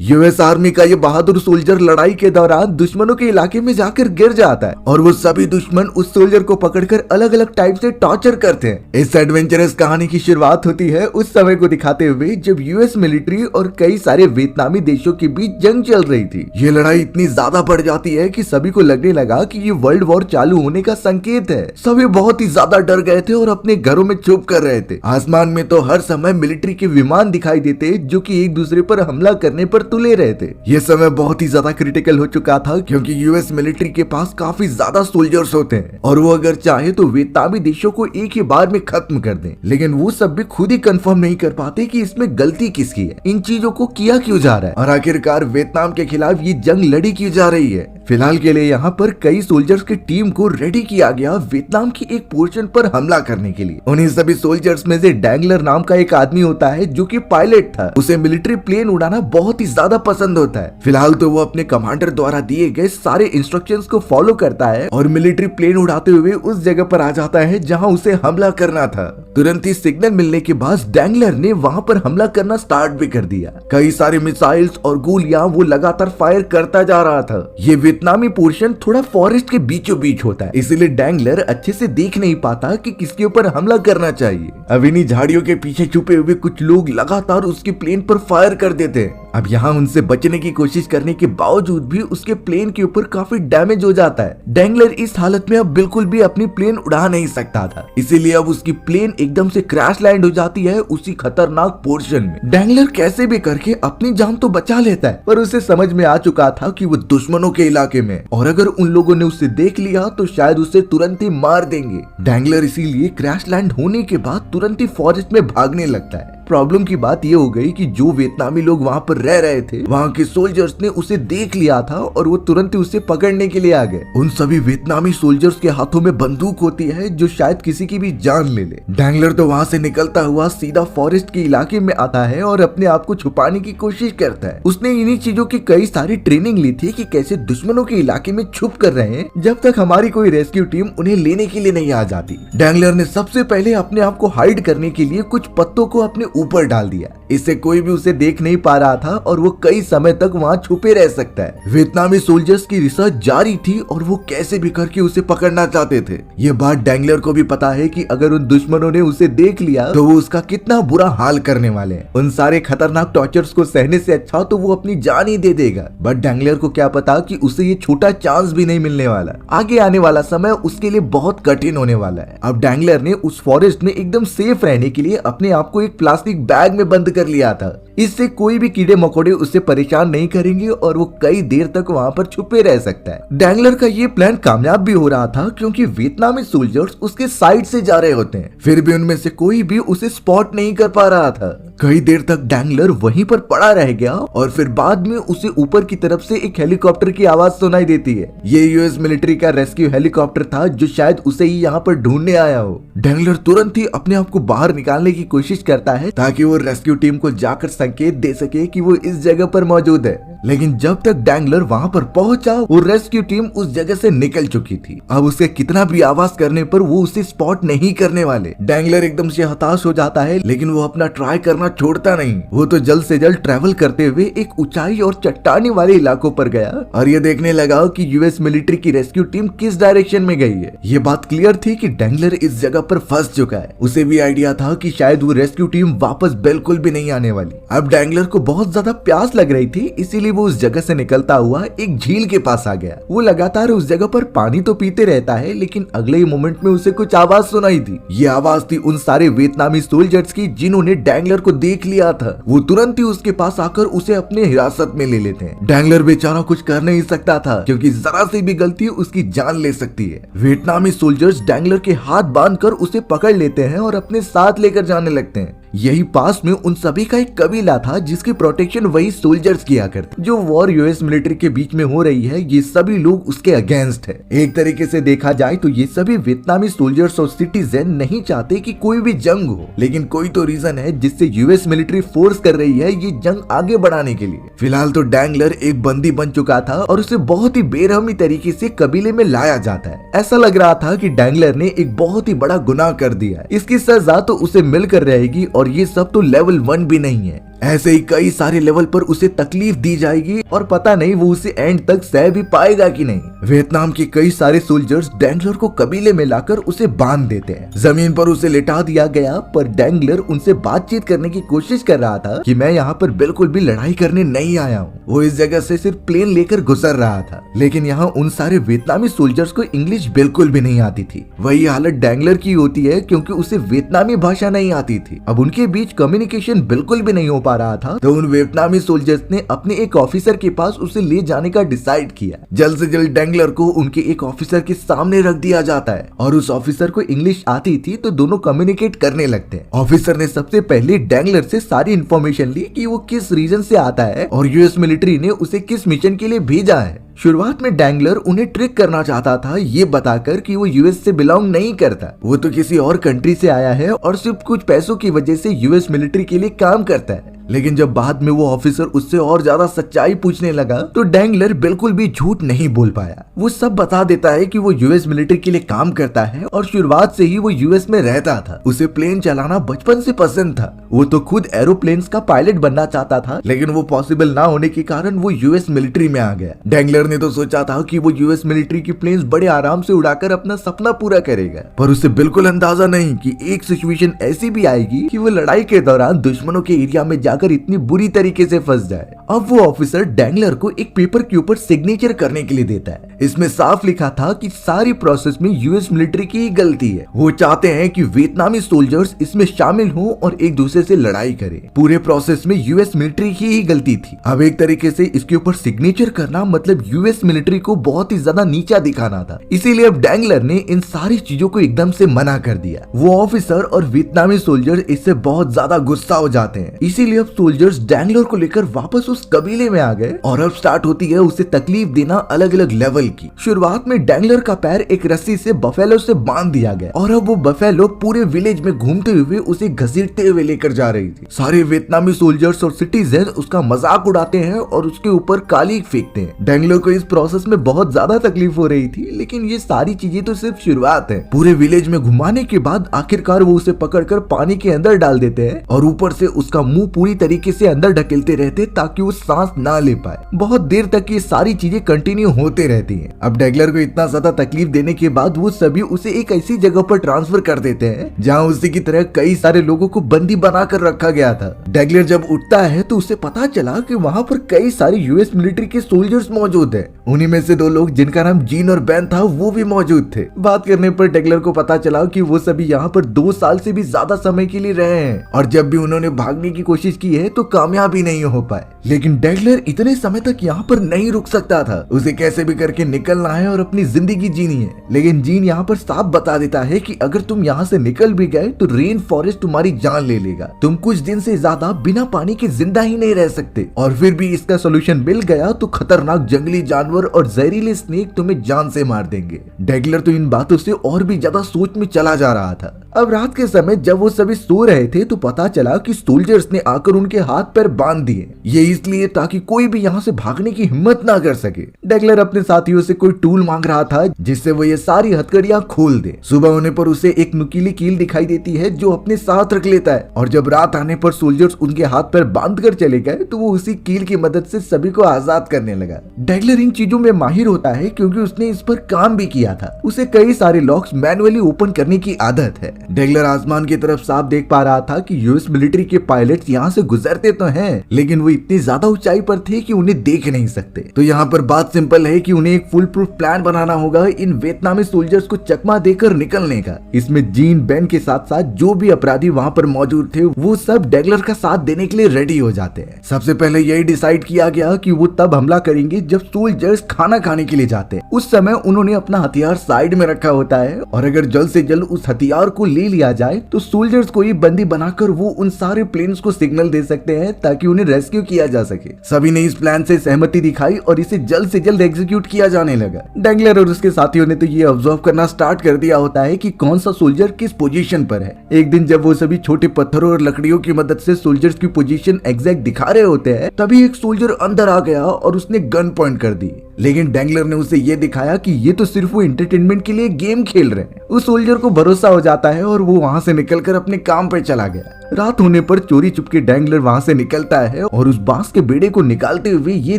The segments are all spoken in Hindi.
यूएस आर्मी का ये बहादुर सोल्जर लड़ाई के दौरान दुश्मनों के इलाके में जाकर गिर जाता है और वो सभी दुश्मन उस सोल्जर को पकड़कर अलग अलग टाइप से टॉर्चर करते हैं। इस एडवेंचरस कहानी की शुरुआत होती है उस समय को दिखाते हुए जब यूएस मिलिट्री और कई सारे वियतनामी देशों के बीच जंग चल रही थी। ये लड़ाई इतनी ज्यादा बढ़ जाती है कि सभी को लगने लगा कि ये वर्ल्ड वॉर चालू होने का संकेत है। सभी बहुत ही ज्यादा डर गए थे और अपने घरों में छुप कर रहे थे। आसमान में तो हर समय मिलिट्री के विमान दिखाई देते जो कि एक दूसरे पर हमला करने पर तुले रहे थे। ये समय बहुत ही ज्यादा क्रिटिकल हो चुका था क्योंकि यूएस मिलिट्री के पास काफी ज्यादा सोल्जर्स होते हैं और वो अगर चाहे तो वियतनामी देशों को एक ही बार में खत्म कर दें, लेकिन वो सब भी खुद ही कंफर्म नहीं कर पाते कि इसमें गलती किसकी है, इन चीजों को किया क्यों जा रहा है और आखिरकार वियतनाम के खिलाफ ये जंग लड़ी क्यों जा रही है। फिलहाल के लिए यहाँ पर कई सोल्जर्स की टीम को रेडी किया गया वियतनाम की एक पोर्शन पर हमला करने के लिए। उन्हीं सभी सोल्जर्स में से डैंगलर नाम का एक आदमी होता है जो कि पायलट था। उसे मिलिट्री प्लेन उड़ाना बहुत ही ज्यादा पसंद होता है। फिलहाल तो वो अपने कमांडर द्वारा दिए गए सारे इंस्ट्रक्शंस को फॉलो करता है और मिलिट्री प्लेन उड़ाते हुए उस जगह पर आ जाता है जहां उसे हमला करना था। तुरंत ही सिग्नल मिलने के बाद डैंगलर ने वहां पर हमला करना स्टार्ट भी कर दिया। कई सारे मिसाइल्स और गोलियां वो लगातार फायर करता जा रहा था। ये वियतनामी पोर्शन थोड़ा फॉरेस्ट के बीचों बीच होता है, इसीलिए डैंगलर अच्छे से देख नहीं पाता कि किसके ऊपर हमला करना चाहिए। अब इन्हीं झाड़ियों के पीछे छुपे हुए कुछ लोग लगातार उसके प्लेन पर फायर कर देते हैं। अब यहाँ उनसे बचने की कोशिश करने के बावजूद भी उसके प्लेन के ऊपर काफी डैमेज हो जाता है। डैंगलर इस हालत में अब बिल्कुल भी अपनी प्लेन उड़ा नहीं सकता था, इसीलिए अब उसकी प्लेन एकदम से क्रैश लैंड हो जाती है उसी खतरनाक पोर्शन में। डैंगलर कैसे भी करके अपनी जान तो बचा लेता है, पर उसे समझ में आ चुका था कि वो दुश्मनों के इलाके में और अगर उन लोगों ने उसे देख लिया तो शायद उसे तुरंत ही मार देंगे। डैंगलर इसीलिए क्रैश लैंड होने के बाद तुरंत ही फॉरेस्ट में भागने लगता है। प्रॉब्लम की बात ये हो गई कि जो वियतनामी लोग वहाँ पर रह रहे थे वहाँ के सोल्जर्स ने उसे देख लिया था और वो तुरंत ही उसे पकड़ने के लिए आ गए। उन सभी वियतनामी सोल्जर्स के हाथों में बंदूक होती है जो शायद किसी की भी जान ले ले। डैंगलर तो वहाँ से निकलता हुआ सीधा फॉरेस्ट के इलाके में आता है और अपने आप को छुपाने की कोशिश करता है। उसने इन्हीं चीजों की कई सारी ट्रेनिंग ली थी कि कैसे दुश्मनों के इलाके में छुप कर रहे हैं जब तक हमारी कोई रेस्क्यू टीम उन्हें लेने के लिए नहीं आ जाती। डैंगलर ने सबसे पहले अपने आप को हाइड करने के लिए कुछ पत्तों को अपने ऊपर डाल दिया, इससे कोई भी उसे देख नहीं पा रहा था और वो कई समय तक वहाँ छुपे रह सकता है। वियतनामी सोल्जर्स की रिसर्च जारी थी और वो कैसे भी करके उसे पकड़ना चाहते थे। ये बात डैंगलर को भी पता है कि अगर उन दुश्मनों ने उसे देख लिया तो वो उसका कितना बुरा हाल करने वाले हैं। उन सारे खतरनाक टॉर्चर्स को सहने से अच्छा तो वो अपनी जान ही दे देगा। बट डैंगलर को क्या पता कि उसे ये छोटा चांस भी नहीं मिलने वाला। आगे आने वाला समय उसके लिए बहुत कठिन होने वाला है। अब डैंगलर ने उस फॉरेस्ट में एकदम सेफ रहने के लिए अपने आप को एक प्लास्टिक बैग में बंद कर लिया था। इससे कोई भी कीड़े मकोड़े उसे परेशान नहीं करेंगे और वो कई देर तक वहाँ पर छुपे रह सकता है। डैंगलर का ये प्लान कामयाब भी हो रहा था क्योंकि वियतनामी सोल्जर्स उसके साइड से जा रहे होते हैं, फिर भी उनमें से कोई भी उसे स्पॉट नहीं कर पा रहा था। कई देर तक डैंगलर वहीं पर पड़ा रह गया और फिर बाद में उसे ऊपर की तरफ से एक हेलीकॉप्टर की आवाज सुनाई देती है। ये यूएस मिलिट्री का रेस्क्यू हेलीकॉप्टर था जो शायद उसे ही यहाँ पर ढूंढने आया हो। डैंगलर तुरंत ही अपने आप को बाहर निकालने की कोशिश करता है ताकि वो रेस्क्यू टीम को जाकर संकेत दे सके कि वो इस जगह पर मौजूद है, लेकिन जब तक डैंगलर वहाँ पर पहुंचा वो रेस्क्यू टीम उस जगह से निकल चुकी थी। अब उसे कितना भी आवाज करने पर वो उसे स्पॉट नहीं करने वाले। डैंगलर एकदम से हताश हो जाता है, लेकिन वो अपना ट्राई करना छोड़ता नहीं। वो तो जल्द से जल्द ट्रैवल करते हुए एक ऊंचाई और चट्टानी वाले इलाकों पर गया और ये देखने लगा कि यूएस मिलिट्री की रेस्क्यू टीम किस डायरेक्शन में गई है। ये बात क्लियर थी कि डैंगलर इस जगह पर फंस चुका है। उसे भी आइडिया था कि शायद वो रेस्क्यू टीम वापस बिल्कुल भी नहीं आने वाली। अब डैंगलर को बहुत ज्यादा प्यास लग रही थी, इसीलिए वो उस जगह से निकलता हुआ एक झील के पास आ गया। वो लगातार उस जगह पर पानी तो पीते रहता है, लेकिन अगले ही मोमेंट में उसे कुछ आवाज सुनाई थी। ये आवाज थी उन सारे वियतनामी सोल्जर्स की जिन्होंने डैंगलर को देख लिया था। वो तुरंत ही उसके पास आकर उसे अपने हिरासत में ले लेते हैं। डैंगलर बेचारा कुछ कर नहीं सकता था क्योंकि जरा सी भी गलती उसकी जान ले सकती है। वियतनामी सोल्जर्स डैंगलर के हाथ बांधकर उसे पकड़ लेते हैं और अपने साथ लेकर जाने लगते हैं। यही पास में उन सभी का एक कबीला था जिसकी प्रोटेक्शन वही सोल्जर्स किया करते। जो वॉर यूएस मिलिट्री के बीच में हो रही है, ये सभी लोग उसके अगेंस्ट है। एक तरीके से देखा जाए तो ये सभी वियतनामी सोल्जर्स और सिटीजन नहीं चाहते कि कोई भी जंग हो, लेकिन कोई तो रीजन है जिससे यूएस मिलिट्री फोर्स कर रही है ये जंग आगे बढ़ाने के लिए। फिलहाल तो डैंगलर एक बंदी बन चुका था और उसे बहुत ही बेरहमी तरीके से कबीले में लाया जाता है। ऐसा लग रहा था कि डैंगलर ने एक बहुत ही बड़ा गुनाह कर दिया है, इसकी सजा तो उसे मिलकर रहेगी और ये सब तो लेवल 1 भी नहीं है। ऐसे ही कई सारे लेवल पर उसे तकलीफ दी जाएगी और पता नहीं वो उसे एंड तक सह भी पाएगा कि नहीं। वियतनाम के कई सारे सोल्जर्स डैंगलर को कबीले में लाकर उसे बांध देते हैं। जमीन पर उसे लिटा दिया गया, पर डैंगलर उनसे बातचीत करने की कोशिश कर रहा था कि मैं यहाँ पर बिल्कुल भी लड़ाई करने नहीं आया हूँ। वो इस जगह से सिर्फ प्लेन लेकर गुजर रहा था, लेकिन यहाँ उन सारे वियतनामी सोल्जर्स को इंग्लिश बिल्कुल भी नहीं आती थी। वही हालत डैंगलर की होती है क्योंकि उसे वियतनामी भाषा नहीं आती थी। अब उनके बीच कम्युनिकेशन बिल्कुल भी नहीं हो पा रहा था, तो उन वियतनामी सोल्जर्स ने अपने एक ऑफिसर के पास उसे ले जाने का डिसाइड किया। जल्द से जल्द डैंगलर को उनके एक ऑफिसर के सामने रख दिया जाता है और उस ऑफिसर को इंग्लिश आती थी, तो दोनों कम्युनिकेट करने लगते हैं। ऑफिसर ने सबसे पहले डैंगलर से सारी इन्फॉर्मेशन ली कि वो किस रीजन से आता है और यूएस मिलिट्री ने उसे किस मिशन के लिए भेजा है। शुरुआत में डैंगलर उन्हें ट्रिक करना चाहता था, ये बताकर कि वो यूएस से बिलोंग नहीं करता, वो तो किसी और कंट्री से आया है और सिर्फ कुछ पैसों की वजह से यूएस मिलिट्री के लिए काम करता है। लेकिन जब बाद में वो ऑफिसर उससे और ज्यादा सच्चाई पूछने लगा तो डैंगलर बिल्कुल भी झूठ नहीं बोल पाया। वो सब बता देता है कि वो यूएस मिलिट्री के लिए काम करता है और शुरुआत से ही वो यूएस में रहता था। उसे प्लेन चलाना बचपन से पसंद था। वो तो खुद एरोप्लेन्स का पायलट बनना चाहता था, लेकिन वो पॉसिबल ना होने के कारण वो यूएस मिलिट्री में आ गया। डैंगलर ने तो सोचा था कि वो यूएस मिलिट्री की प्लेन्स बड़े आराम से उड़ाकर अपना सपना पूरा करेगा, पर उसे बिल्कुल अंदाजा नहीं कि एक सिचुएशन ऐसी भी आएगी कि वो लड़ाई के दौरान दुश्मनों के एरिया में जाकर इतनी बुरी तरीके से फंस जाए। अब वो ऑफिसर डैंगलर को एक पेपर के ऊपर सिग्नेचर करने के लिए देता है। इसमें साफ लिखा था कि सारी प्रोसेस में यूएस मिलिट्री की ही गलती है। वो चाहते हैं कि वियतनामी सोल्जर्स इसमें शामिल हों और एक दूसरे से लड़ाई करें। पूरे प्रोसेस में यूएस मिलिट्री की ही गलती थी। अब एक तरीके से इसके ऊपर सिग्नेचर करना मतलब यूएस मिलिट्री को बहुत ही ज्यादा नीचा दिखाना था। इसीलिए अब डैंगलर ने इन सारी चीजों को एकदम से मना कर दिया। वो ऑफिसर और वियतनामी सोल्जर इससे बहुत ज्यादा गुस्सा हो जाते हैं। इसीलिए अब सोल्जर्स डैंगलर को लेकर वापस उस कबीले में आ गए और अब स्टार्ट होती है उसे तकलीफ देना अलग अलग लेवल की। शुरुआत में डैंगलर का पैर एक रस्सी से बफेलो से बांध दिया गया और अब वो बफेलो पूरे विलेज में घूमते हुए उसे घसीटते हुए लेकर जा रही थी। सारे वियतनामी सोल्जर्स और सिटीजन उसका मजाक उड़ाते हैं और उसके ऊपर काली फेंकते हैं। डैंगलर को इस प्रोसेस में बहुत ज्यादा तकलीफ हो रही थी, लेकिन ये सारी चीजें तो सिर्फ शुरुआत है। पूरे विलेज में घुमाने के बाद आखिरकार वो उसे पकड़कर पानी के अंदर डाल देते हैं और ऊपर से उसका मुंह पूरी तरीके से अंदर ढकेलते रहते ताकि वो सांस ना ले पाए। बहुत देर तक ये सारी चीजें कंटिन्यू होते रहती हैं। अब डैंगलर को इतना ज्यादा तकलीफ देने के बाद वो सभी उसे एक ऐसी जगह पर ट्रांसफर कर देते हैं जहाँ उसी की तरह कई सारे लोगों को बंदी बनाकर रखा गया था। डैंगलर जब उठता है तो उसे पता चला कि वहाँ पर कई सारे यूएस मिलिट्री के सोल्जर्स मौजूद हैं। उन्हीं में से दो लोग जिनका नाम जीन और बैन था वो भी मौजूद थे। बात करने पर डैंगलर को पता चला कि वो सभी यहाँ पर 2 साल से भी ज्यादा समय के लिए रहे हैं और जब भी उन्होंने भागने की कोशिश की है तो कामयाब ही नहीं हो पाए। लेकिन डैंगलर इतने समय तक यहाँ पर नहीं रुक सकता था। उसे कैसे भी करके निकलना है और अपनी जिंदगी जीनी है। लेकिन जीन यहाँ पर साफ बता देता है कि अगर तुम यहाँ से निकल भी गए तो रेन फॉरेस्ट तुम्हारी जान ले लेगा। तुम कुछ दिन से ज्यादा बिना पानी के जिंदा ही नहीं रह सकते और फिर भी इसका सोल्यूशन मिल गया तो खतरनाक जंगली जानवर और जहरीले स्नेक तुम्हें जान से मार देंगे। डैंगलर तो इन बातों से और भी ज्यादा सोच में चला जा रहा था। अब रात के समय जब वो सभी सो रहे थे तो पता चला कि सोल्जर्स ने आकर उनके हाथ पैर बांध दिए। ये इसलिए ताकि कोई भी यहाँ से भागने की हिम्मत ना कर सके। डैंगलर अपने साथियों से कोई टूल मांग रहा था जिससे वो ये सारी हथकड़ियां खोल दे। सुबह होने पर उसे एक नुकीली कील दिखाई देती है जो अपने साथ रख लेता है और जब रात आने पर सोल्जर्स उनके हाथ पैर बांध कर चले गए तो वो उसी कील की मदद से सभी को आजाद करने लगा। डैंगलर इन चीजों में माहिर होता है क्योंकि उसने इस पर काम भी किया था। उसे कई सारे लॉक्स मैनुअली ओपन करने की आदत है। डैंगलर आसमान की तरफ साफ देख पा रहा था कि यूएस मिलिट्री के पायलट्स यहाँ से गुजरते तो हैं, लेकिन वो इतनी ज्यादा ऊंचाई पर थे कि उन्हें देख नहीं सकते। तो यहाँ पर बात सिंपल है कि उन्हें एक फुल प्रूफ प्लान बनाना होगा इन वियतनामी सोल्जर्स को चकमा देकर निकलने का। इसमें जीन बैन के साथ साथ जो भी अपराधी वहाँ पर मौजूद थे वो सब डैंगलर का साथ देने के लिए रेडी हो जाते हैं। सबसे पहले यही डिसाइड किया गया कि वो तब हमला करेंगे जब सोल्जर्स खाना खाने के लिए जाते हैं। उस समय उन्होंने अपना हथियार साइड में रखा होता है और अगर जल्द से जल्द उस हथियार को ले लिया जाए तो सोल्जर्स को ही बंदी बनाकर वो उन सारे प्लेन्स को सिग्नल दे सकते हैं ताकि उन्हें रेस्क्यू किया जा सके। सभी ने इस प्लान से सहमति दिखाई और इसे जल्द से जल्द एग्जीक्यूट किया जाने लगा। डैंगलर और उसके साथियों ने तो ये ऑब्जर्व करना स्टार्ट कर दिया होता है कि कौन सा सोल्जर किस पोजीशन पर है। एक दिन जब वो सभी छोटे पत्थरों और लकड़ियों की मदद से सोल्जर्स की पोजीशन एग्जैक्ट दिखा रहे होते हैं तभी एक सोल्जर अंदर आ गया और उसने गन पॉइंट कर दी। लेकिन डैंगलर ने उसे ये दिखाया कि ये तो सिर्फ वो एंटरटेनमेंट के लिए गेम खेल रहे हैं। उस सोल्जर को भरोसा हो जाता है और वो वहाँ से निकलकर अपने काम पे चला गया। रात होने पर चोरी चुपके डैंगलर वहाँ से निकलता है और उस बांस के बेड़े को निकालते हुए ये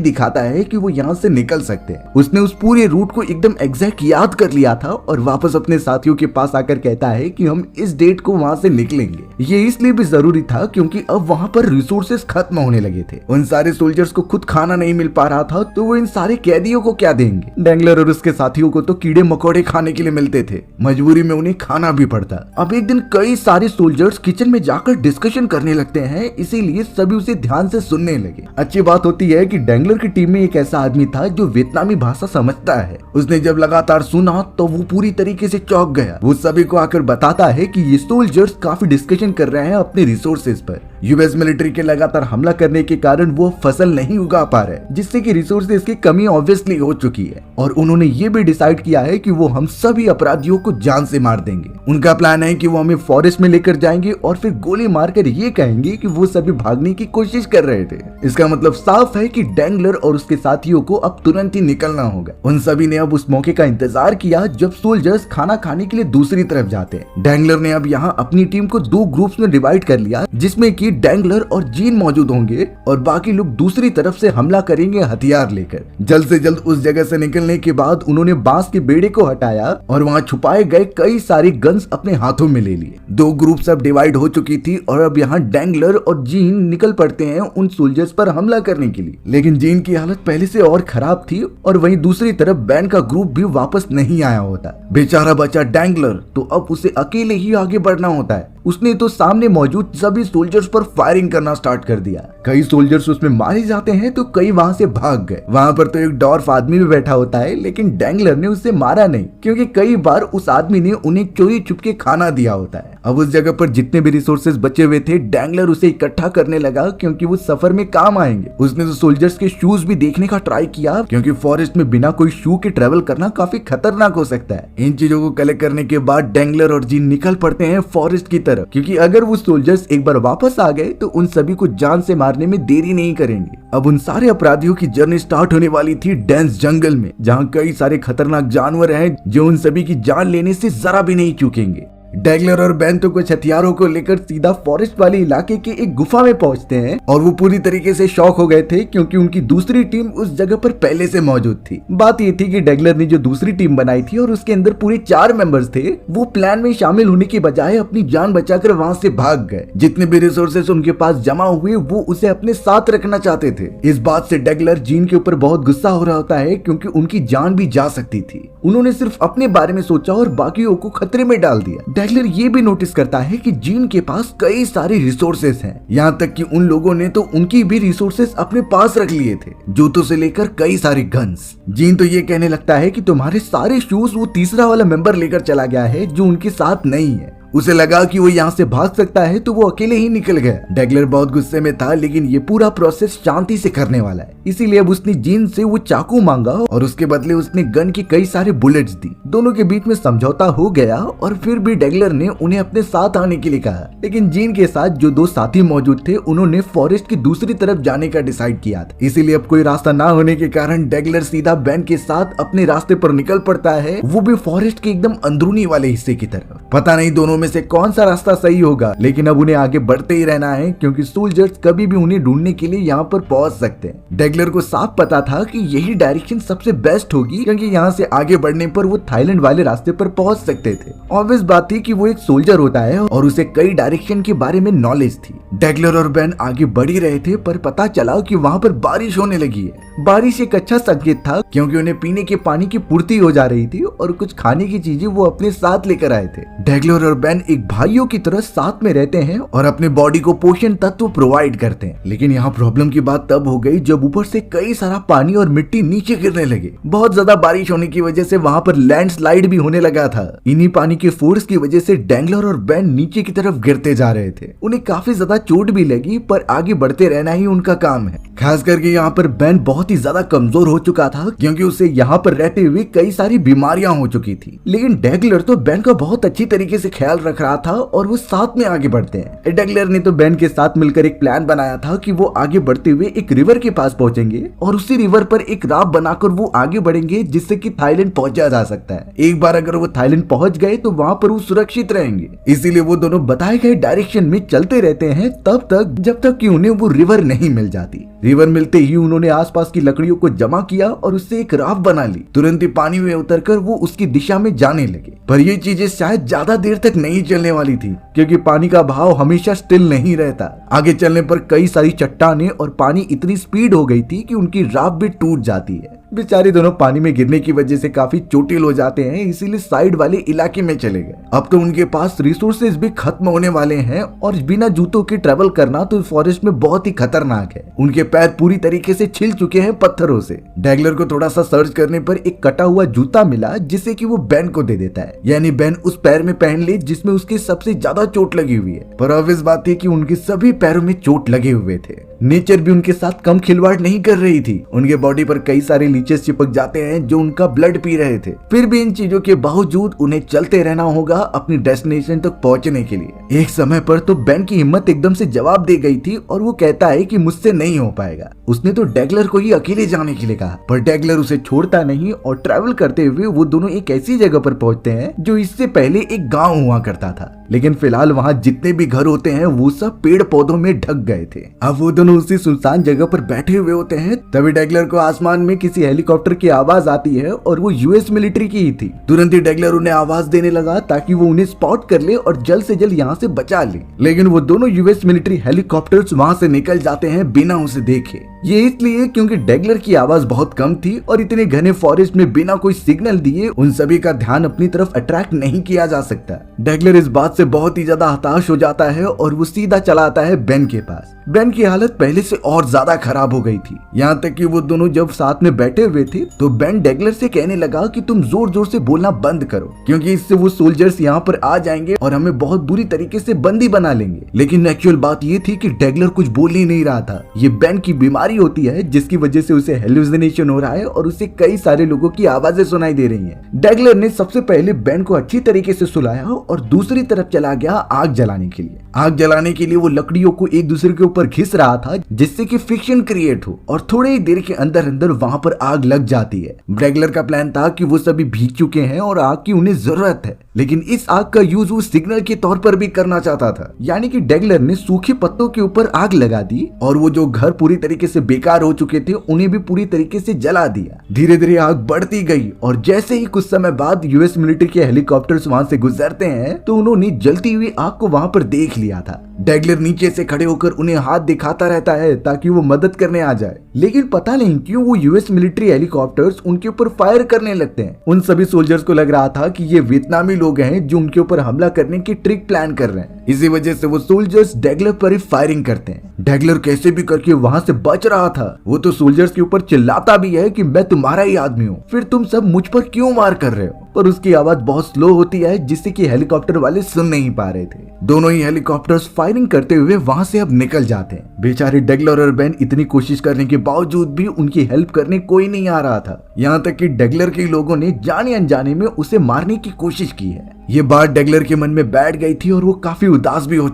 दिखाता है कि वो यहाँ से निकल सकते हैं। उसने उस पूरे रूट को एकदम एग्जैक्ट याद कर लिया था और वापस अपने साथियों के पास आकर कहता है कि हम इस डेट को वहाँ से निकलेंगे। ये इसलिए भी जरूरी था क्योंकि अब वहाँ पर रिसोर्सेस खत्म होने लगे थे। उन सारे सोल्जर्स को खुद खाना नहीं मिल पा रहा था तो वो इन सारे कैदियों को क्या देंगे। डैंगलर और उसके साथियों को तो कीड़े मकोड़े खाने के लिए मिलते थे, मजबूरी में उन्हें खाना भी पड़ता। अब एक दिन कई सारे सोल्जर्स किचन में जाकर डिस्कशन करने लगते हैं, इसीलिए सभी उसे ध्यान से सुनने लगे। अच्छी बात होती है कि डैंगलर की टीम में एक ऐसा आदमी था जो वियतनामी भाषा समझता है। उसने जब लगातार सुना तो वो पूरी तरीके से चौंक गया। वो सभी को आकर बताता है कि ये सोल्जर्स काफी डिस्कशन कर रहे हैं अपने रिसोर्सेज पर। यूएस मिलिट्री के लगातार हमला करने के कारण वो फसल नहीं उगा पा रहे, जिससे कि रिसोर्सेज की कमी ऑब्वियसली हो चुकी है और उन्होंने ये भी डिसाइड किया है कि वो हम सभी अपराधियों को जान से मार देंगे। उनका प्लान है कि वो हमें फॉरेस्ट में लेकर जाएंगे और फिर गोली मारकर ये कहेंगे कि वो सभी भागने की कोशिश कर रहे थे। इसका मतलब साफ है कि डैंगलर और उसके साथियों को अब तुरंत ही निकलना होगा। उन सभी ने अब उस मौके का इंतजार किया जब सोल्जर्स खाना खाने के लिए दूसरी तरफ जाते हैं। डैंगलर ने अब यहाँ अपनी टीम को 2 ग्रुप्स में डिवाइड कर लिया, जिसमें कि डैंगलर और जीन मौजूद होंगे और बाकी लोग दूसरी तरफ से हमला करेंगे हथियार लेकर। जल्द से जल्द उस जगह से निकलने के बाद उन्होंने बांस के बेड़े को हटाया और वहाँ छुपाए गए कई सारी गन्स अपने हाथों में ले लिए। 2 ग्रुप्स अब डिवाइड हो चुकी थी और अब यहाँ डैंगलर और जीन निकल पड़ते हैं उन सोल्जर्स पर हमला करने के लिए। लेकिन जीन की हालत पहले से और खराब थी और वहीं दूसरी तरफ बैन का ग्रुप भी वापस नहीं आया होता। बेचारा बचा डैंगलर, तो अब उसे अकेले ही आगे बढ़ना होता है। उसने तो सामने मौजूद सभी सोल्जर्स पर फायरिंग करना स्टार्ट कर दिया। कई सोल्जर्स उसमें मारे जाते हैं तो कई वहां से भाग गए। वहां पर तो एक डॉर्फ आदमी भी बैठा होता है, लेकिन डैंगलर ने उसे मारा नहीं क्योंकि कई बार उस आदमी ने उन्हें चोरी छुपके खाना दिया होता है। अब उस जगह पर जितने भी रिसोर्सेज बचे हुए थे, डैंगलर उसे इकट्ठा करने लगा क्योंकि वो सफर में काम आएंगे। उसने तो सोल्जर्स के शूज भी देखने का ट्राई किया क्योंकि फॉरेस्ट में बिना कोई शू के ट्रेवल करना काफी खतरनाक हो सकता है। इन चीजों को कलेक्ट करने के बाद डैंगलर और जीन निकल पड़ते हैं फॉरेस्ट की तरफ, क्योंकि अगर वो सोल्जर्स एक बार वापस आ गए तो उन सभी को जान से मारने में देरी नहीं करेंगे। अब उन सारे अपराधियों की जर्नी स्टार्ट होने वाली थी डेंस जंगल में, जहाँ कई सारे खतरनाक जानवर हैं जो उन सभी की जान लेने से जरा भी नहीं चूकेंगे। डैंगलर और बैन तो कुछ हथियारों को लेकर सीधा फॉरेस्ट वाले इलाके के एक गुफा में पहुंचते हैं और वो पूरी तरीके से शॉक हो गए थे क्योंकि उनकी दूसरी टीम उस जगह पर पहले से मौजूद थी। बात ये थी कि डैंगलर ने जो दूसरी टीम बनाई थी और उसके अंदर पूरे 4 मेंबर्स थे, वो प्लान में शामिल होने के बजाय अपनी जान बचाकर वहां से भाग गए। जितने भी रिसोर्सेस उनके पास जमा हुए वो उसे अपने साथ रखना चाहते थे। इस बात से डैंगलर जीन के ऊपर बहुत गुस्सा हो रहा होता है क्योंकि उनकी जान भी जा सकती थी। उन्होंने सिर्फ अपने बारे में सोचा और बाकियों को खतरे में डाल दिया। डैंगलर ये भी नोटिस करता है कि जीन के पास कई सारे रिसोर्सेस हैं, यहाँ तक कि उन लोगों ने तो उनकी भी रिसोर्सेस अपने पास रख लिए थे, जूतों से लेकर कई सारे गन्स। जीन तो ये कहने लगता है कि तुम्हारे सारे शूज वो तीसरा वाला मेंबर लेकर चला गया है जो उनके साथ नहीं है। उसे लगा कि वो यहाँ से भाग सकता है तो वो अकेले ही निकल गया। डैंगलर बहुत गुस्से में था, लेकिन ये पूरा प्रोसेस शांति से करने वाला है, इसीलिए अब उसने जीन से वो चाकू मांगा और उसके बदले उसने गन के कई सारे बुलेट्स दी। दोनों के बीच में समझौता हो गया और फिर भी डैंगलर ने उन्हें अपने साथ आने के लिए कहा। लेकिन जीन के साथ जो 2 साथी मौजूद थे उन्होंने फॉरेस्ट की दूसरी तरफ जाने का डिसाइड किया था, इसीलिए अब कोई रास्ता ना होने के कारण डैंगलर सीधा बैन के साथ अपने रास्ते पर निकल पड़ता है, वो भी फॉरेस्ट के एकदम अंदरूनी वाले हिस्से की तरफ। पता नहीं दोनों में से कौन सा रास्ता सही होगा, लेकिन अब उन्हें आगे बढ़ते ही रहना है क्योंकि सोल्जर्स कभी भी उन्हें ढूंढने के लिए यहाँ पर पहुंच सकते हैं। डैंगलर को साफ पता था कि यही डायरेक्शन सबसे बेस्ट होगी क्योंकि यहाँ से आगे बढ़ने पर वो थाईलैंड वाले रास्ते पर पहुंच सकते थे। ऑब्वियस बात थी कि वो एक सोल्जर होता है और उसे कई डायरेक्शन के बारे में नॉलेज थी। डैंगलर और बैन आगे बढ़ ही रहे थे पर पता चला कि वहाँ पर बारिश होने लगी है। बारिश एक अच्छा संकेत था क्योंकि उन्हें पीने के पानी की पूर्ति हो जा रही थी और कुछ खाने की चीजें वो अपने साथ लेकर आए थे। डैंगलर और बैन एक भाइयों की तरह साथ में रहते हैं और अपने बॉडी को पोषण तत्व प्रोवाइड करते हैं। लेकिन यहाँ प्रॉब्लम की बात तब हो गई जब ऊपर से कई सारा पानी और मिट्टी नीचे गिरने लगे। बहुत ज्यादा बारिश होने की वजह से वहाँ पर लैंडस्लाइड भी होने लगा था। इन्हीं पानी के फोर्स की वजह से डैंगलर और बैन नीचे की तरफ गिरते जा रहे थे। उन्हें काफी ज्यादा चोट भी लगी पर आगे बढ़ते रहना ही उनका काम है। खास करके यहाँ पर बैन बहुत ही ज्यादा कमजोर हो चुका था क्योंकि उसे यहाँ पर रहते हुए कई सारी बीमारियां हो चुकी थी। लेकिन डैंगलर तो बैन का बहुत अच्छी तरीके से ख्याल रख रहा था और वो साथ में आगे बढ़ते हैं। डेगलर ने तो बेन के साथ मिलकर एक प्लान बनाया था कि वो आगे बढ़ते हुए एक रिवर के पास पहुंचेंगे और उसी रिवर पर एक राफ्ट बनाकर वो आगे बढ़ेंगे जिससे कि थाईलैंड पहुंचा जा सकता है। एक बार अगर वो थाईलैंड पहुंच गए तो वहाँ पर वो सुरक्षित रहेंगे। इसीलिए वो दोनों बताए गए डायरेक्शन में चलते रहते हैं तब तक जब तक कि उन्हें वो रिवर नहीं मिल जाती। रिवर मिलते ही उन्होंने आसपास की लकड़ियों को जमा किया और उससे एक राफ्ट बना ली। तुरंत ही पानी में उतरकर वो उसकी दिशा में जाने लगे। पर ये चीजें शायद ज्यादा देर तक नहीं चलने वाली थी क्योंकि पानी का बहाव हमेशा स्टिल नहीं रहता। आगे चलने पर कई सारी चट्टानें और पानी इतनी स्पीड हो गई थी कि उनकी राफ्ट भी टूट जाती है। बेचारे दोनों पानी में गिरने की वजह से काफी चोटिल हो जाते हैं, इसीलिए साइड वाले इलाके में चले गए। अब तो उनके पास रिसोर्सेज भी खत्म होने वाले हैं और बिना जूतों के ट्रेवल करना तो फॉरेस्ट में बहुत ही खतरनाक है। उनके पैर पूरी तरीके से छिल चुके हैं पत्थरों से। डेगलर को थोड़ा सा सर्च करने पर एक कटा हुआ जूता मिला जिसे कि वो बेन को दे देता है, यानी बेन उस पैर में पहन ले जिसमें उसकी सबसे ज्यादा चोट लगी हुई है। पर ऑब्वियस बात थी कि उनके सभी पैरों में चोट लगे हुए थे। नेचर भी उनके साथ कम खिलवाड़ नहीं कर रही थी। उनके बॉडी पर कई सारे लीचेस चिपक जाते हैं जो उनका ब्लड पी रहे थे। फिर भी इन चीजों के बावजूद उन्हें चलते रहना होगा अपनी डेस्टिनेशन तक पहुंचने के लिए। एक समय पर तो बेन की हिम्मत एकदम से जवाब दे गई थी और वो कहता है कि मुझसे नहीं हो पाएगा। उसने तो डेगलर को ही अकेले जाने के लिए कहा, पर डेगलर उसे छोड़ता नहीं और ट्रैवल करते हुए वो दोनों एक ऐसी जगह पर पहुंचते हैं जो इससे पहले एक गाँव हुआ करता था। लेकिन फिलहाल वहाँ जितने भी घर होते हैं वो सब पेड़ पौधों में ढक गए थे। अब वो दोनों उसी सुनसान जगह पर बैठे हुए होते हैं, तभी डेगलर को आसमान में किसी हेलीकॉप्टर की आवाज आती है और वो यूएस मिलिट्री की ही थी। तुरंत ही डेगलर उन्हें आवाज देने लगा ताकि वो उन्हें स्पॉट कर ले और जल्द से जल्द यहाँ से बचा ले। लेकिन वो दोनों यूएस मिलिट्री हेलीकॉप्टर्स वहाँ से निकल जाते हैं बिना उसे देखे। ये इसलिए क्योंकि डेगलर की आवाज बहुत कम थी और इतने घने फॉरेस्ट में बिना कोई सिग्नल दिए उन सभी का ध्यान अपनी तरफ अट्रैक्ट नहीं किया जा सकता। डेगलर इस बात से बहुत ही ज्यादा हताश हो जाता है और वो सीधा चला आता है बेन के पास। बेन की हालत पहले से और ज्यादा खराब हो गई थी, यहाँ तक कि वो दोनों जब साथ में बैठे हुए थे तो बेन डेगलर से कहने लगा कि तुम जोर जोर से बोलना बंद करो क्योंकि इससे वो सोल्जर्स यहाँ पर आ जाएंगे और हमें बहुत बुरी तरीके से बंदी बना लेंगे। लेकिन एक्चुअल बात ये थी कि डेगलर कुछ बोल ही नहीं रहा था। ये बेन की बीमारी होती है जिसकी वजह से उसे हेलुसिनेशन हो रहा है और उसे कई सारे लोगों की आवाजें सुनाई दे रही हैं। डेगलर ने सबसे पहले बेन को अच्छी तरीके से सुलाया और दूसरी तरफ चला गया आग जलाने के लिए। आग जलाने के लिए वो लकड़ियों को एक दूसरे के ऊपर घिस रहा था जिससे कि फ्रिक्शन क्रिएट हो और थोड़ी ही देर के अंदर अंदर वहां पर आग लग जाती है। डेगलर का प्लान था कि वो सभी भीग चुके हैं और आग की उन्हें जरूरत है, लेकिन इस आग का यूज वो सिग्नल के तौर पर भी करना चाहता था। यानी कि डेगलर ने सूखे पत्तों के ऊपर आग लगा दी और वो जो घर पूरी तरीके से बेकार हो चुके थे उन्हें भी पूरी तरीके से जला दिया। धीरे धीरे आग बढ़ती गई और जैसे ही कुछ समय बाद यूएस मिलिट्री के हेलीकॉप्टर्स वहां से गुजरते हैं तो उन्होंने जलती हुई आग को वहां पर देख लिया था। डेगलर नीचे से खड़े होकर उन्हें हाथ दिखाता रहता है ताकि वो मदद करने आ जाए, लेकिन पता नहीं क्यों वो यूएस मिलिट्री हेलीकॉप्टर्स उनके ऊपर फायर करने लगते हैं। उन सभी सोल्जर्स को लग रहा था कि ये वियतनामी लोग हैं जो उनके ऊपर हमला करने की ट्रिक प्लान कर रहे हैं। इसी वजह से वो सोल्जर्स डेगलर पर ही फायरिंग करते हैं। डेगलर कैसे भी करके वहां से बच रहा था। वो तो सोल्जर्स के ऊपर चिल्लाता भी है कि मैं तुम्हारा ही आदमी हूँ, फिर तुम सब मुझ पर क्यों वार कर रहे हो। पर उसकी आवाज बहुत स्लो होती है जिससे कि हेलीकॉप्टर वाले सुन नहीं पा रहे थे। दोनों ही हेलीकॉप्टर्स फायरिंग करते हुए वहां से अब निकल जाते हैं। बेचारे डेगलर और बेन इतनी कोशिश करने के बावजूद भी उनकी हेल्प करने कोई नहीं आ रहा था। यहाँ तक कि डेगलर के लोगों ने जाने अनजाने में उसे मारने की कोशिश की है। ये बात डेगलर के मन में बैठ गई थी और वो काफी उदास भी हो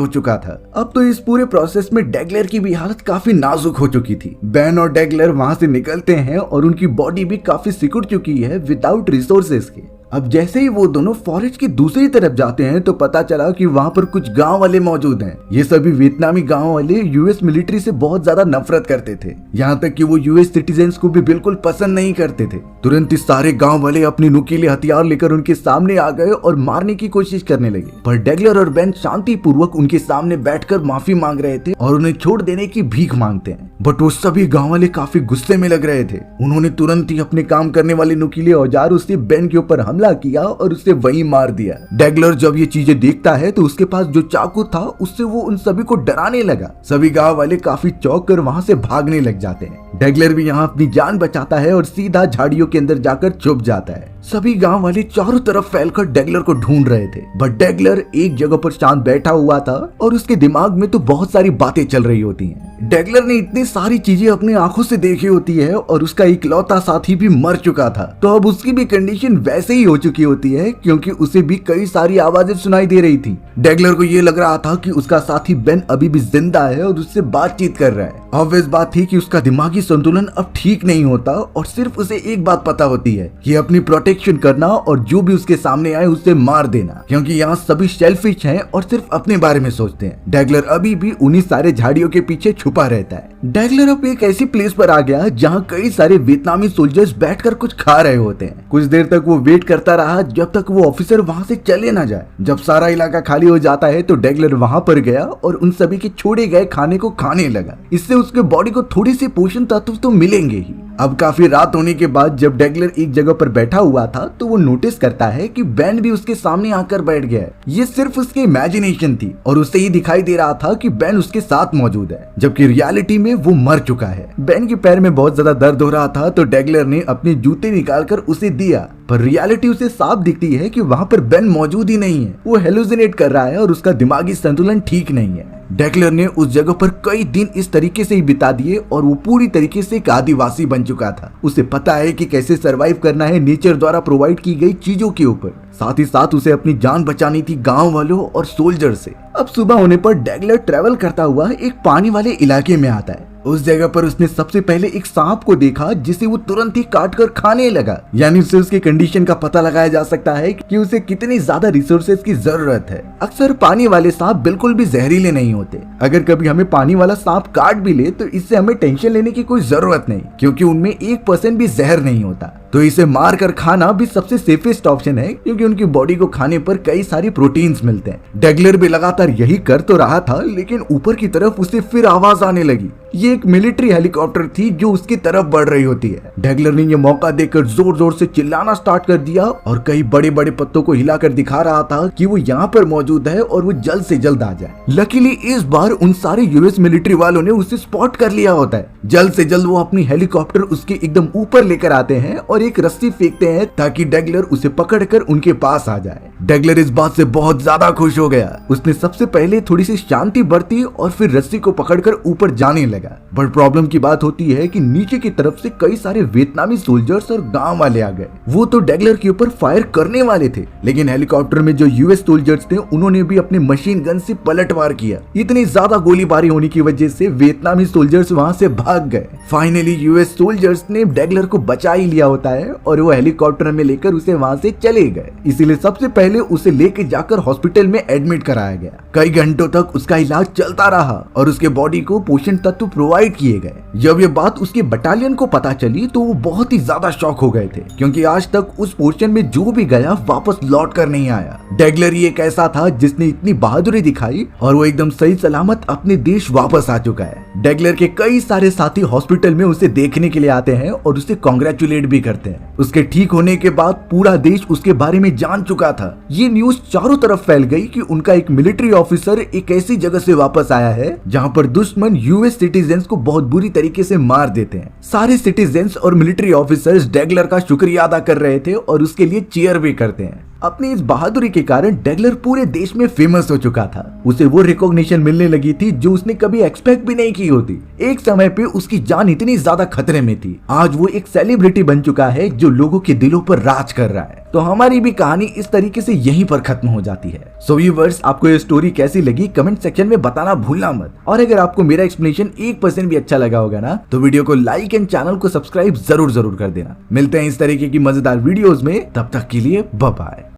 चुका था। अब तो इस पूरे प्रोसेस में डेगलर की भी हालत काफी नाजुक हो चुकी थी। बेन और डेगलर वहां से निकलते हैं और उनकी बॉडी भी काफी सिकुड़ चुकी है विदाउट रिसोर्सेज के। अब जैसे ही वो दोनों फॉरेस्ट की दूसरी तरफ जाते हैं तो पता चला कि वहाँ पर कुछ गांव वाले मौजूद हैं। ये सभी वियतनामी गांव वाले यूएस मिलिट्री से बहुत ज्यादा नफरत करते थे, यहाँ तक कि वो यूएस सिटीजन्स को भी बिल्कुल पसंद नहीं करते थे। तुरंत ही सारे गांव वाले अपनी नुकीले हथियार लेकर उनके सामने आ गए और मारने की कोशिश करने लगे। पर डेगलर और बेन शांति पूर्वक उनके सामने बैठकर माफी मांग रहे थे और उन्हें छोड़ देने की भीख मांगते हैं। बट वो सभी गाँव वाले काफी गुस्से में लग रहे थे। उन्होंने तुरंत ही अपने काम करने वाले नुकीले औजार से बेन के ऊपर हमला किया और उसे वहीं मार दिया। डेगलर जब ये चीजें देखता है तो उसके पास जो चाकू था उससे वो उन सभी को डराने लगा। सभी गांव वाले काफी चौंक कर वहां से भागने लग जाते हैं। डेगलर भी यहाँ अपनी जान बचाता है और सीधा झाड़ियों के अंदर जाकर छुप जाता है। सभी गांव वाले चारों तरफ फैलकर डेगलर को ढूंढ रहे थे, बट डेगलर एक जगह पर शांत बैठा हुआ था और उसके दिमाग में तो बहुत सारी बातें चल रही होती हैं। डेगलर ने इतनी सारी चीजें अपनी आंखों से देखी होती है और उसका इकलौता साथी भी मर चुका था, तो अब उसकी भी कंडीशन वैसे ही हो चुकी होती है क्योंकि उसे भी कई सारी आवाजें सुनाई दे रही थी। डेगलर को ये लग रहा था कि उसका साथी बेन अभी भी जिंदा है और उससे बातचीत कर रहा है। ऑब्वियस बात थी कि उसका दिमागी संतुलन अब ठीक नहीं होता और सिर्फ उसे एक बात पता होती है कि अपनी प्रोटेक्शन करना और जो भी उसके सामने आए उसे मार देना, क्योंकि यहाँ सभी शेल्फिश हैं और सिर्फ अपने बारे में सोचते हैं। डेगलर अभी भी उन्हीं सारे झाड़ियों के पीछे छुपा रहता है। डेगलर अब एक ऐसी प्लेस पर आ गया जहाँ कई सारे वियतनामी सोल्जर्स बैठकर कुछ खा रहे होते हैं। कुछ देर तक वो वेट करता रहा जब तक वो ऑफिसर वहाँ से चले ना जाए। जब सारा इलाका खाली हो जाता है तो डेगलर वहाँ पर गया और उन सभी के छोड़े गए खाने को खाने लगा। इससे उसके बॉडी को थोड़ी सी पोषण तत्व तो मिलेंगे ही। अब काफी रात होने के बाद जब डेगलर एक जगह पर बैठा हुआ था तो वो नोटिस करता है कि बेन भी उसके सामने आकर बैठ गया है। ये सिर्फ उसकी इमेजिनेशन थी और उसे ही दिखाई दे रहा था कि बेन उसके साथ मौजूद है, जबकि रियलिटी में वो मर चुका है। बेन के पैर में बहुत ज्यादा दर्द हो रहा था तो डेगलर ने अपने जूते निकालकर उसे दिया, पर रियलिटी उसे साफ दिखती है कि वहाँ पर बेन मौजूद ही नहीं है। वो हेलुसिनेट कर रहा है और उसका दिमागी संतुलन ठीक नहीं है। डेगलर ने उस जगह पर कई दिन इस तरीके से ही बिता दिए और वो पूरी तरीके से एक आदिवासी बन चुका था। उसे पता है कि कैसे सरवाइव करना है नेचर द्वारा प्रोवाइड की गई चीजों के ऊपर। साथ ही साथ उसे अपनी जान बचानी थी गांव वालों और सोल्जर से। अब सुबह होने पर डेगलर ट्रेवल करता हुआ एक पानी वाले इलाके में आता है। उस जगह पर उसने सबसे पहले एक सांप को देखा जिसे वो तुरंत ही काट कर खाने लगा। यानी उससे उसकी कंडीशन का पता लगाया जा सकता है कि उसे कितनी ज्यादा रिसोर्सेज की जरूरत है। अक्सर पानी वाले सांप बिल्कुल भी जहरीले नहीं होते। अगर कभी हमें पानी वाला सांप काट भी ले तो इससे हमें टेंशन लेने की कोई जरूरत नहीं, क्योंकि उनमें 1% भी जहर नहीं होता। तो इसे मार कर खाना भी सबसे सेफेस्ट ऑप्शन है, क्योंकि उनकी बॉडी को खाने पर कई सारी प्रोटीन्स मिलते हैं। डेगलर भी लगातार यही कर तो रहा था, लेकिन ऊपर की तरफ उसे फिर आवाज आने लगी। ये एक मिलिट्री हेलीकॉप्टर थी जो उसकी तरफ बढ़ रही होती है। डेगलर ने ये मौका देखकर जोर जोर से चिल्लाना स्टार्ट कर दिया और कई बड़े बड़े पत्तों को हिलाकर दिखा रहा था कि वो यहाँ पर मौजूद है और वो जल्द से जल्द आ जाए। लकीली इस बार उन सारे यूएस मिलिट्री वालों ने उसे स्पॉट कर लिया होता है। जल्द से जल्द वो अपनी हेलीकॉप्टर उसके एकदम ऊपर लेकर आते हैं और एक रस्सी फेंकते हैं ताकि डेगलर उसे पकड़कर उनके पास आ जाए। डेगलर इस बात से बहुत ज्यादा खुश हो गया। उसने सबसे पहले थोड़ी सी शांति बरती और फिर रस्सी को पकड़कर ऊपर जाने लगा। बट प्रॉब्लम की बात होती है कि नीचे की तरफ से कई सारे वियतनामी सोल्जर्स और गांव वाले आ गए। वो तो डेगलर के ऊपर फायर करने वाले थे, लेकिन हेलीकॉप्टर में जो यूएस सोल्जर्स थे उन्होंने भी अपने मशीन गन से पलटवार किया। इतनी ज्यादा गोलीबारी होने की वजह से वियतनामी सोल्जर्स वहां से भाग गए। फाइनली यूएस सोल्जर्स ने डेगलर को बचा ही लिया होता है और वो हेलीकॉप्टर में लेकर उसे वहां से चले गए। इसीलिए सबसे पहले उसे लेके जाकर हॉस्पिटल में एडमिट कराया गया। कई घंटों तक उसका इलाज चलता रहा और उसके बॉडी को पोषण तत्व प्रोवाइड किए गए। जब ये बात उसके बटालियन को पता चली तो वो बहुत ही ज्यादा शॉक हो गए थे, क्योंकि आज तक उस पोर्शन में जो भी गया वापस लौट कर नहीं आया। डेगलर ही एक ऐसा था जिसने इतनी बहादुरी दिखाई और वो एकदम सही सलामत अपने देश वापस आ चुका है। डेगलर के कई सारे साथी हॉस्पिटल में उसे देखने के लिए आते हैं और उसे कांग्रेचुलेट भी करते हैं। उसके ठीक होने के बाद पूरा देश उसके बारे में जान चुका था। ये न्यूज चारों तरफ फैल गई कि उनका एक मिलिट्री ऑफिसर एक ऐसी जगह से वापस आया है जहां पर दुश्मन यूएस सिटीजन्स को बहुत बुरी तरीके से मार देते हैं। सारे सिटीजन्स और मिलिट्री ऑफिसर्स डेगलर का शुक्रिया अदा कर रहे थे और उसके लिए चीयर भी करते हैं। अपनी इस बहादुरी के कारण डेगलर पूरे देश में फेमस हो चुका था। उसे वो रिकॉग्निशन मिलने लगी थी जो उसने कभी एक्सपेक्ट भी नहीं की होती। एक समय पे उसकी जान इतनी ज्यादा खतरे में थी। आज वो एक सेलिब्रिटी बन चुका है जो लोगों के दिलों पर राज कर रहा है। तो हमारी भी कहानी इस तरीके से यहीं पर खत्म हो जाती है। सो व्यूअर्स, आपको ये स्टोरी कैसी लगी कमेंट सेक्शन में बताना भूलना मत। और अगर आपको मेरा एक्सप्लेनेशन 1% भी अच्छा लगा होगा ना, तो वीडियो को लाइक एंड चैनल को सब्सक्राइब जरूर कर देना। मिलते हैं इस तरीके की मजेदार वीडियोस में, तब तक के लिए बाय बाय।